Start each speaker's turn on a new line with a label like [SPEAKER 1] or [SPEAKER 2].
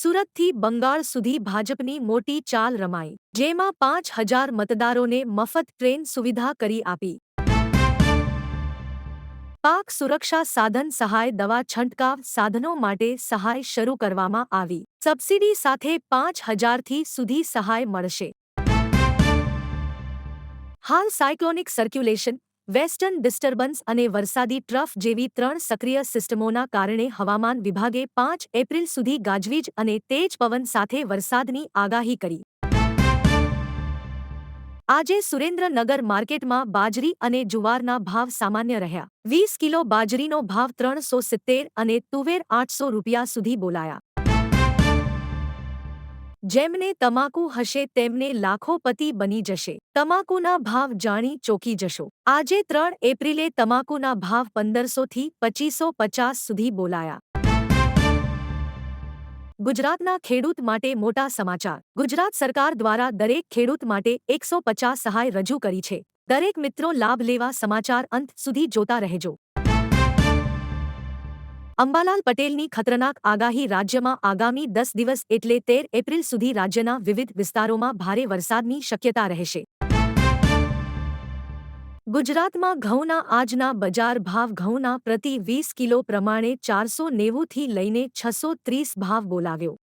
[SPEAKER 1] સુરતથી બંગાળ સુધી ભાજપની મોટી ચાલ રમાઈ, જેમાં 5,000 મતદારોને મફત ટ્રેન સુવિધા કરી આપી. પાક સુરક્ષા સાધન સહાય દવા છંટકાવ સાધનો માટે સહાય શરૂ કરવામાં આવી. સબસિડી સાથે 5,000થી સુધી સહાય મળશે. હાલ સાયક્લોનિક સર્ક્યુલેશન, વેસ્ટર્ન ડિસ્ટર્બન્સ અને વરસાદી ટ્રફ જેવી 3 સક્રિય સિસ્ટમોના કારણે હવામાન વિભાગે 5 એપ્રિલ સુધી ગાજવીજ અને તેજ પવન સાથે વરસાદની આગાહી કરી. આજે સુરેન્દ્રનગર માર્કેટમાં બાજરી અને જુવારના ભાવ સામાન્ય રહ્યા. 20 કિલો બાજરીનો ભાવ 370 અને તુવેર 800 રૂપિયા સુધી બોલાયા. જેમને તમાકુ હશે તેમને લાખોપતિ બની જશે. તમાકુના ભાવ જાણી ચોંકી જશો. આજે 3 એપ્રિલે તમાકુના ભાવ 1500થી 2550 સુધી બોલાયા. ગુજરાતના ખેડૂત માટે મોટા સમાચાર. ગુજરાત સરકાર દ્વારા દરેક ખેડૂત માટે 150 સહાય રજૂ કરી છે. દરેક મિત્રો લાભ લેવા સમાચાર અંત સુધી જોતા રહેજો. અંબાલાલ પટેલની ખતરનાક આગાહી. રાજ્યમાં આગામી 10 દિવસ એટલે 13 એપ્રિલ સુધી રાજ્યના વિવિધ વિસ્તારોમાં ભારે વરસાદની શક્યતા રહેશે. ગુજરાતમાં ઘઉંના આજના બજાર ભાવ. ઘઉંના પ્રતિ 20 કિલો પ્રમાણે 490થી લઈને 630 ભાવ બોલાવ્યો.